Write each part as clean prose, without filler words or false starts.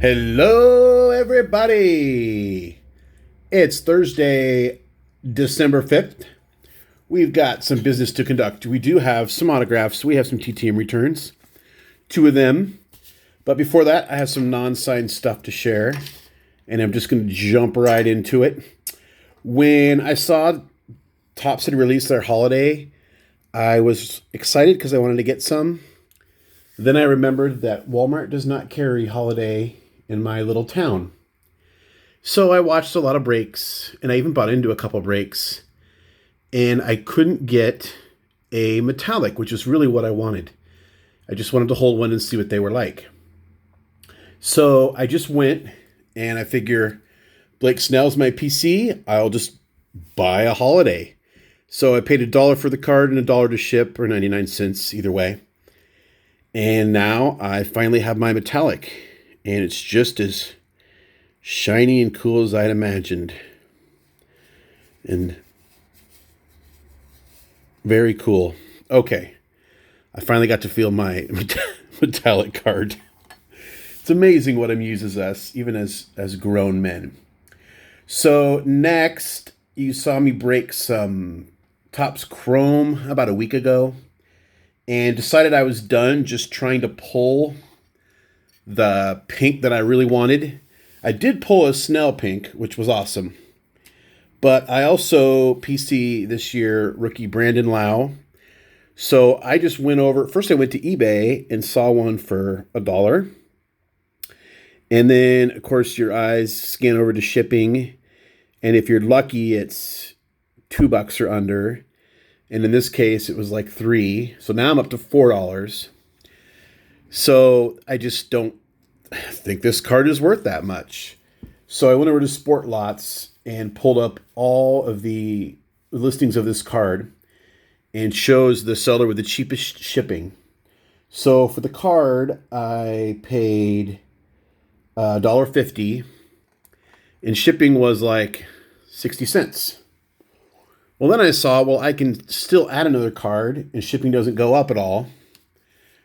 Hello, everybody. It's Thursday, December 5th. We've got some business to conduct. We do have some autographs. We have some TTM returns, two of them. But before that, I have some non-signed stuff to share, and I'm just going to jump right into it. When I saw Topps had released their holiday, I was excited because I wanted to get some. Then I remembered that Walmart does not carry holiday in my little town. So I watched a lot of breaks, and I even bought into a couple breaks, and I couldn't get a metallic, which is really what I wanted. I just wanted to hold one and see what they were like. So I just went, and I figure Blake Snell's my PC. I'll just buy a holiday. So I paid $1 for the card and $1 to ship, or 99 cents either way. And now I finally have my metallic, and it's just as shiny and cool as I'd imagined. And very cool. Okay, I finally got to feel my metallic card. It's amazing what I'm uses us, even as grown men. So next, you saw me break some Topps Chrome about a week ago, and decided I was done just trying to pull the pink that I really wanted. I did pull a Snell pink, which was awesome. But I also PC this year rookie Brandon Lau. So I just went over, first I went to eBay and saw one for $1. And then, of course, your eyes scan over to shipping. And if you're lucky, it's $2 or under. And in this case, it was like $3. So now I'm up to $4. So I just don't think this card is worth that much. So I went over to Sport Lots and pulled up all of the listings of this card and shows the seller with the cheapest shipping. So for the card, I paid $1.50, and shipping was like 60 cents. Well, then I saw, I can still add another card, and shipping doesn't go up at all.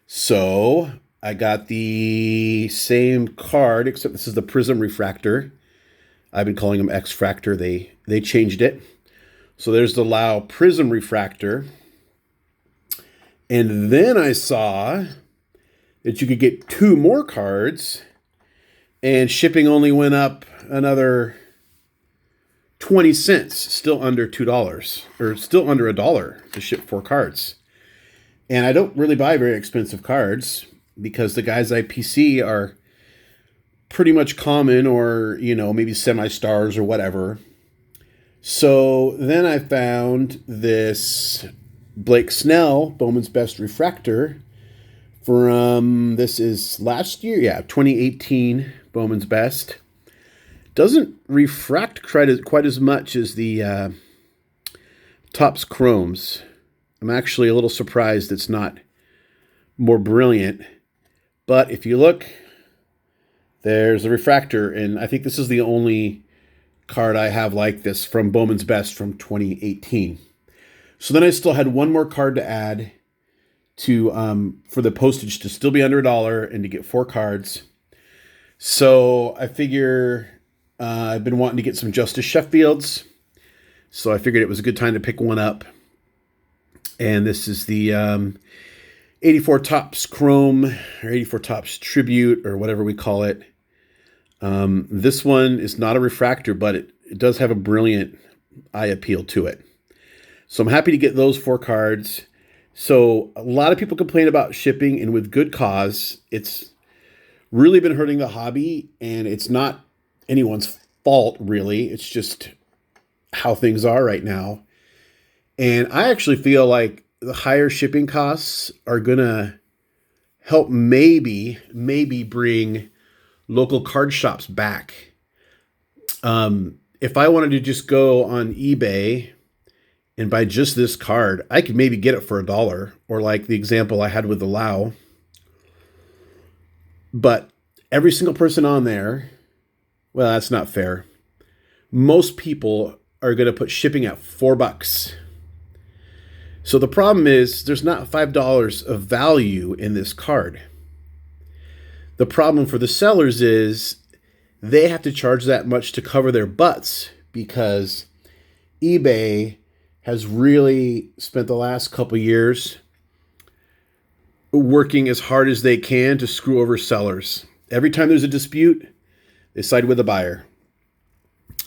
So I got the same card, except this is the Prism Refractor. I've been calling them X-Fractor. They changed it. So there's the Lau Prism Refractor. And then I saw that you could get two more cards, and shipping only went up another 20 cents, still under $2, or still under $1 to ship 4 cards. And I don't really buy very expensive cards because the guys I PC are pretty much common, or, maybe semi-stars or whatever. So then I found this Blake Snell Bowman's Best Refractor from, this is last year, 2018 Bowman's Best. Doesn't refract quite as much as the Topps Chromes. I'm actually a little surprised it's not more brilliant. But if you look, there's a refractor, and I think this is the only card I have like this from Bowman's Best from 2018. So then I still had one more card to add to for the postage to still be under $1 and to get 4 cards. So I figure I've been wanting to get some Justice Sheffields, so I figured it was a good time to pick one up. And this is the 84 Topps Chrome, or 84 Topps Tribute, or whatever we call it. This one is not a refractor, but it does have a brilliant eye appeal to it. So I'm happy to get those 4 cards. So a lot of people complain about shipping, and with good cause. It's really been hurting the hobby, and it's not anyone's fault, really. It's just how things are right now. And I actually feel like the higher shipping costs are going to help maybe bring local card shops back. If I wanted to just go on eBay and buy just this card, I could maybe get it for $1, or like the example I had with the Lau. But every single person on there, well, that's not fair. Most people are going to put shipping at $4. So the problem is there's not $5 of value in this card. The problem for the sellers is they have to charge that much to cover their butts because eBay has really spent the last couple years working as hard as they can to screw over sellers. Every time there's a dispute, they side with the buyer.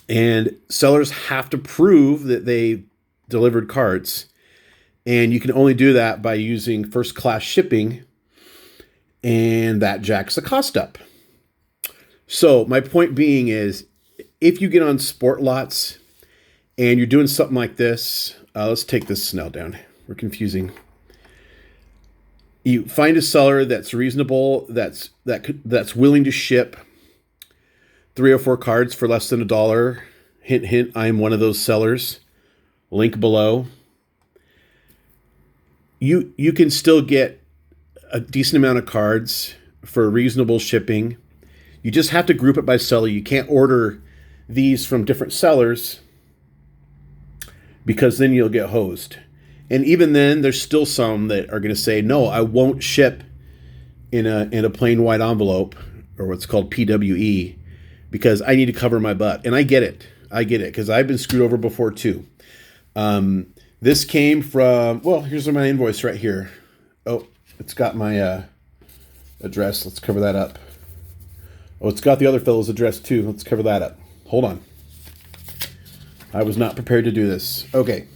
And sellers have to prove that they delivered cards. And you can only do that by using first-class shipping, and that jacks the cost up. So my point being is, if you get on sport lots and you're doing something like this, let's take this Snell down. We're confusing. You find a seller that's reasonable, that's willing to ship 3 or 4 cards for less than $1. Hint, hint, I am one of those sellers. Link below. You can still get a decent amount of cards for reasonable shipping. You just have to group it by seller. You can't order these from different sellers because then you'll get hosed. And even then, there's still some that are going to say, no, I won't ship in a plain white envelope, or what's called PWE, because I need to cover my butt. And I get it. Because I've been screwed over before too. This came from, well, here's my invoice right here. Oh, it's got my address. Let's cover that up. Oh, it's got the other fellow's address too. Let's cover that up. Hold on. I was not prepared to do this. Okay.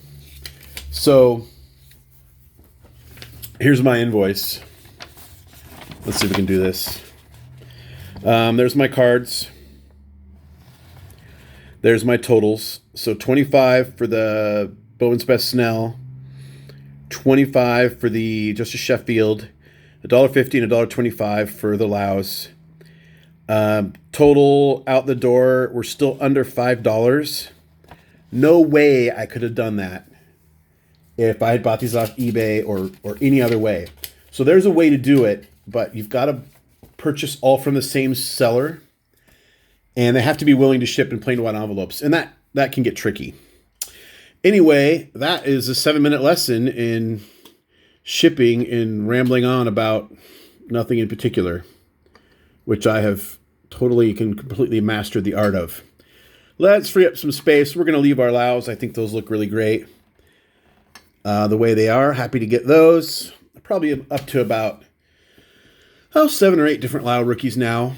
So here's my invoice. Let's see if we can do this. There's my cards. There's my totals. So 25 for the Bowen's Best Snell, 25 for the Justice Sheffield, $1.50 and $1.25 for the Laos. Total out the door, we're still under $5. No way I could have done that if I had bought these off eBay or any other way. So there's a way to do it, but you've got to purchase all from the same seller, and they have to be willing to ship in plain white envelopes, and that can get tricky. Anyway, that is a 7-minute lesson in shipping and rambling on about nothing in particular, which I have completely mastered the art of. Let's free up some space. We're going to leave our Laos. I think those look really great the way they are. Happy to get those. Probably up to about 7 or 8 different Lao rookies now.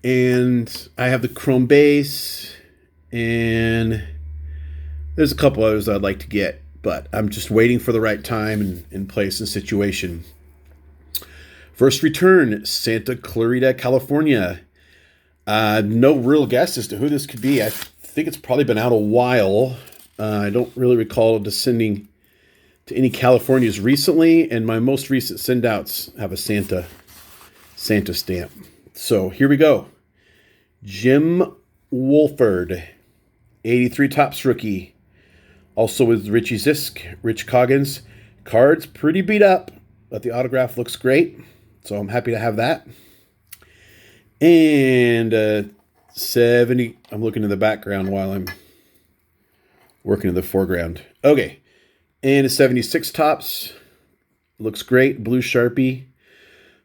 And I have the chrome base, and there's a couple others I'd like to get, but I'm just waiting for the right time and place and situation. First return, Santa Clarita, California. No real guess as to who this could be. I think it's probably been out a while. I don't really recall descending to any Californias recently, and my most recent send-outs have a Santa stamp. So here we go. Jim Wolford, 83 Topps rookie. Also with Richie Zisk, Rich Coggins. Cards pretty beat up, but the autograph looks great. So I'm happy to have that. And 70, I'm looking in the background while I'm working in the foreground. Okay. And a 76 Topps. Looks great. Blue Sharpie.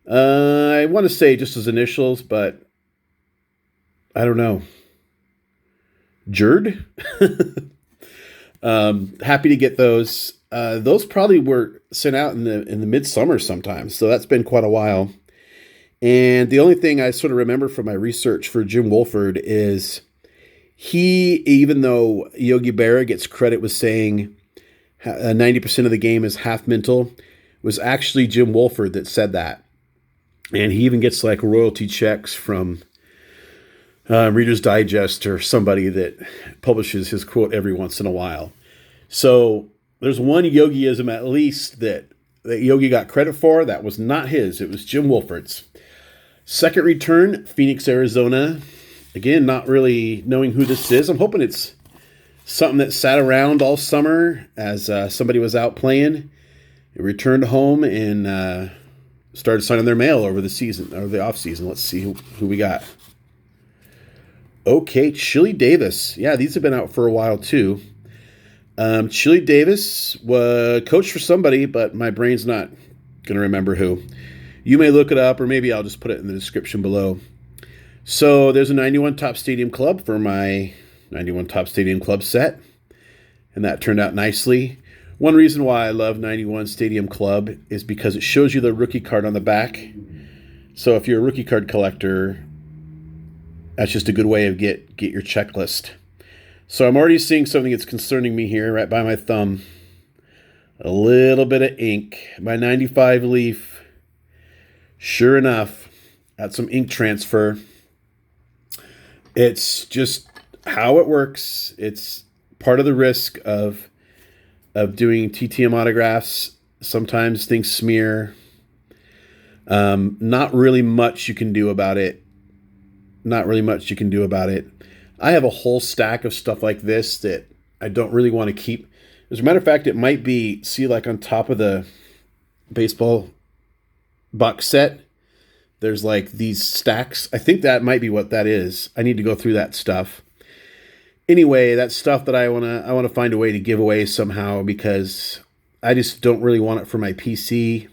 I want to say just his initials, but I don't know. Jerd? Happy to get those. Those probably were sent out in the midsummer sometimes, so that's been quite a while. And the only thing I sort of remember from my research for Jim Wolford is even though Yogi Berra gets credit with saying 90% of the game is half mental, it was actually Jim Wolford that said that. And he even gets like royalty checks from Reader's Digest or somebody that publishes his quote every once in a while. So there's one Yogiism at least that Yogi got credit for. That was not his. It was Jim Wolford's. Second return, Phoenix, Arizona. Again, not really knowing who this is. I'm hoping it's something that sat around all summer as somebody was out playing. It returned home and started signing their mail over the season or the off season. Let's see who we got. Okay, Chili Davis. Yeah, these have been out for a while too. Chili Davis was coached for somebody, but my brain's not going to remember who. You may look it up, or maybe I'll just put it in the description below. So there's a 91 Top Stadium Club for my 91 Top Stadium Club set, and that turned out nicely. One reason why I love 91 Stadium Club is because it shows you the rookie card on the back. So if you're a rookie card collector, that's just a good way of get your checklist. So I'm already seeing something that's concerning me here right by my thumb. A little bit of ink. My 95 Leaf, sure enough, got some ink transfer. It's just how it works. It's part of the risk of doing TTM autographs. Sometimes things smear. Not really much you can do about it. I have a whole stack of stuff like this that I don't really want to keep. As a matter of fact, it might be, see, like on top of the baseball box set, there's like these stacks. I think that might be what that is. I need to go through that stuff. Anyway, that's stuff that I wanna find a way to give away somehow, because I just don't really want it for my PC.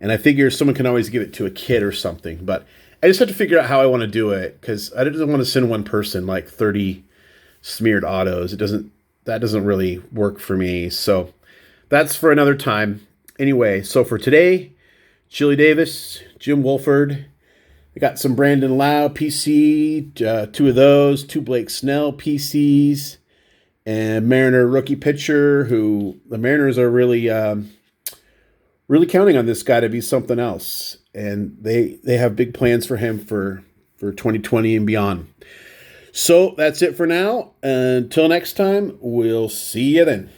And I figure someone can always give it to a kid or something. But I just have to figure out how I want to do it, because I don't want to send one person like 30 smeared autos. That doesn't really work for me. So that's for another time. Anyway, so for today, Chili Davis, Jim Wolford. I got some Brandon Lau PC, 2 of those, 2 Blake Snell PCs, and Mariner rookie pitcher, who the Mariners are really counting on this guy to be something else. And they have big plans for him for 2020 and beyond. So that's it for now. Until next time, we'll see you then.